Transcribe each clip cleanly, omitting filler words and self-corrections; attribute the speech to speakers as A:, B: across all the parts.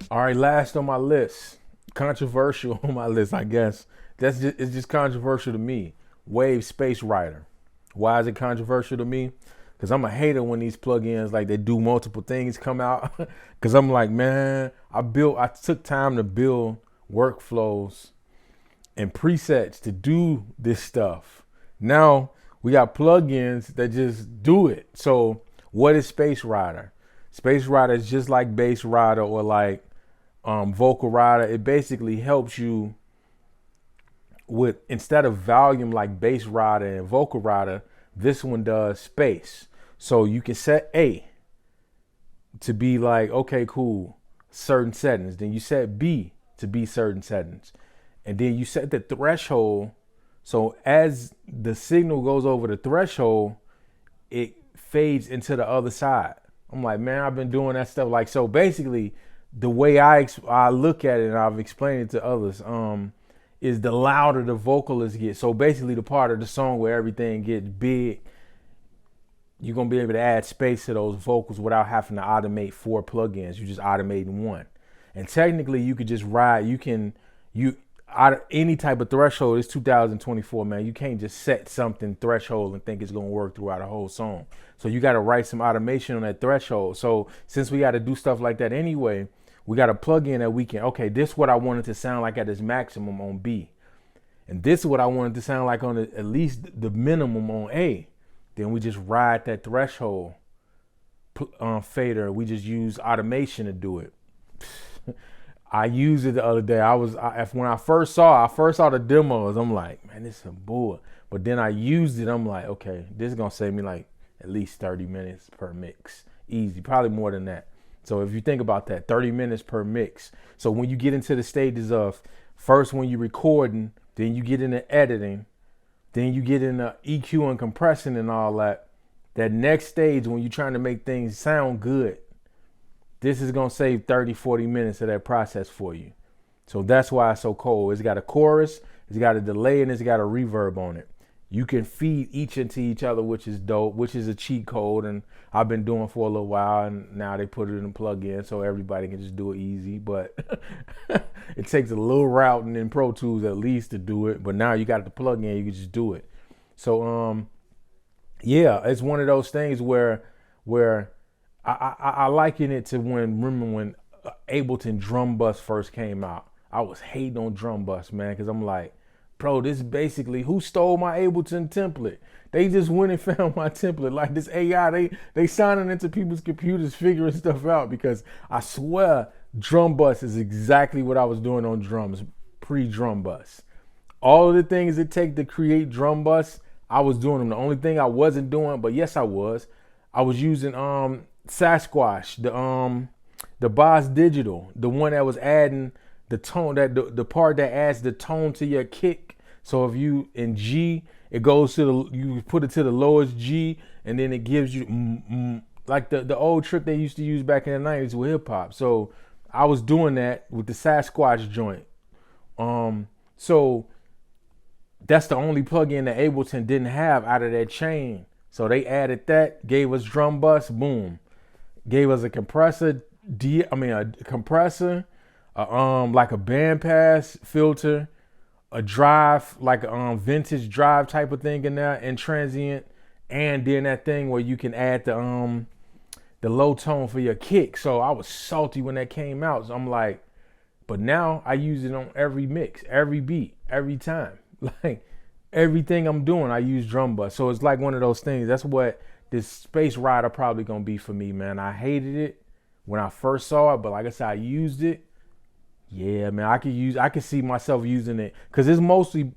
A: All right, last on my list, controversial on my list, I guess. It's just controversial to me. Wave Space Rider. Why is it controversial to me? Because I'm a hater when these plugins like they do multiple things come out. Because I'm like, man, I took time to build workflows and presets to do this stuff. Now we got plugins that just do it. So what is Space Rider? Space Rider is just like Bass Rider or like Vocal Rider. It basically helps you with, instead of volume like Bass Rider and Vocal Rider, this one does space. So you can set A to be like, okay, cool, certain settings. Then you set B to be certain settings. And then you set the threshold. So as the signal goes over the threshold, it fades into the other side. I'm like, man, I've been doing that stuff. Like, so basically, the way I look at it, and I've explained it to others, is the louder the vocalist gets. So basically, the part of the song where everything gets big, you're gonna be able to add space to those vocals without having to automate 4 plugins. You're just automating one. And technically, you could just ride. Any type of threshold. It's 2024, man. You can't just set something threshold and think it's gonna work throughout a whole song. So you got to write some automation on that threshold. So since we got to do stuff like that anyway, we got a plugin that we can, okay, this is what I wanted to sound like at its maximum on B. And this is what I wanted to sound like on at least the minimum on A. Then we just ride that threshold fader. We just use automation to do it. I used it the other day. When I first saw the demos, I'm like, man, this is some bull. But then I used it. I'm like, okay, this is going to save me like at least 30 minutes per mix. Easy, probably more than that. So if you think about that, 30 minutes per mix. So when you get into the stages of first when you're recording, then you get into editing, then you get into EQ and compressing and all that. That next stage when you're trying to make things sound good, this is going to save 30, 40 minutes of that process for you. So that's why it's so cold. It's got a chorus, it's got a delay, and it's got a reverb on it. You can feed each into each other, which is dope, which is a cheat code. And I've been doing for a little while, and now they put it in a plug-in so everybody can just do it easy. But it takes a little routing in Pro Tools at least to do it. But now you got the plug-in, you can just do it. So, yeah, it's one of those things where I liken it to when Ableton Drum Bus first came out. I was hating on Drum Bus, man, because I'm like, bro, this is basically, who stole my Ableton template? They just went and found my template. Like this AI, they signing into people's computers, figuring stuff out, because I swear Drum Bus is exactly what I was doing on drums, pre-Drum Bus. All of the things it take to create Drum Bus, I was doing them. The only thing I wasn't doing, but yes, I was using Sasquatch, the Boss Digital, the one that was adding the tone, that the part that adds the tone to your kick. So if you in G, it goes to you put it to the lowest G, and then it gives you like the old trick they used to use back in the 90s with hip hop. So I was doing that with the Sasquatch joint. So that's the only plugin that Ableton didn't have out of that chain. So they added that, gave us Drum Bus, boom, gave us a compressor, like a bandpass filter, a drive, like a vintage drive type of thing in there, and transient, and then that thing where you can add the low tone for your kick. So I was salty when that came out. So I'm like, but now I use it on every mix, every beat, every time. Like everything I'm doing, I use Drum Bus. So it's like one of those things. That's what this Space Rider probably gonna be for me, man. I hated it when I first saw it, but like I said, I used it. Yeah, man, I could see myself using it, because it's mostly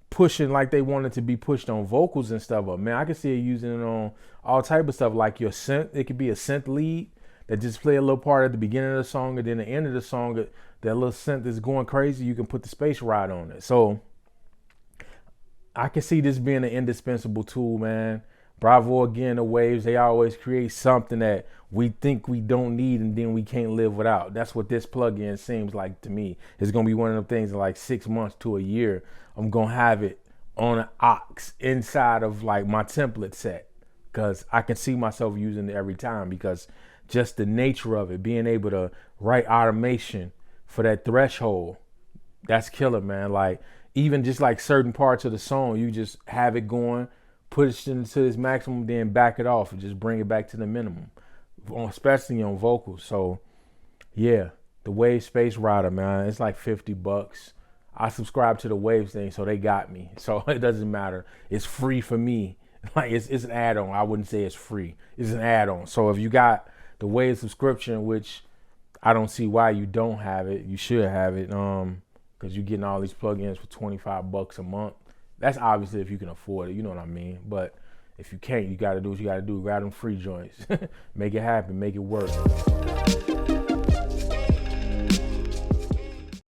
A: pushing like they want it to be pushed on vocals and stuff. But man, I could see it using it on all type of stuff, like your synth. It could be a synth lead that just play a little part at the beginning of the song, and then the end of the song, that little synth is going crazy. You can put the Space Rider on it. So I can see this being an indispensable tool, man. Bravo again, the Waves. They always create something that we think we don't need and then we can't live without. That's what this plugin seems like to me. It's going to be one of them things in like 6 months to a year. I'm going to have it on an aux inside of like my template set. because I can see myself using it every time, because just the nature of it, being able to write automation for that threshold, that's killer, man. Like, even just like certain parts of the song, you just have it going, push it into its maximum, then back it off and just bring it back to the minimum, especially on vocals. So yeah, the Wave Space Rider, man, it's like $50. I subscribe to the Waves thing, so they got me. So it doesn't matter. It's free for me. Like, it's an add-on. I wouldn't say it's free. It's an add-on. So if you got the Wave subscription, which I don't see why you don't have it, you should have it, because you're getting all these plugins for $25 a month. That's obviously if you can afford it, you know what I mean? But if you can't, you got to do what you got to do. Grab them free joints. Make it happen. Make it work.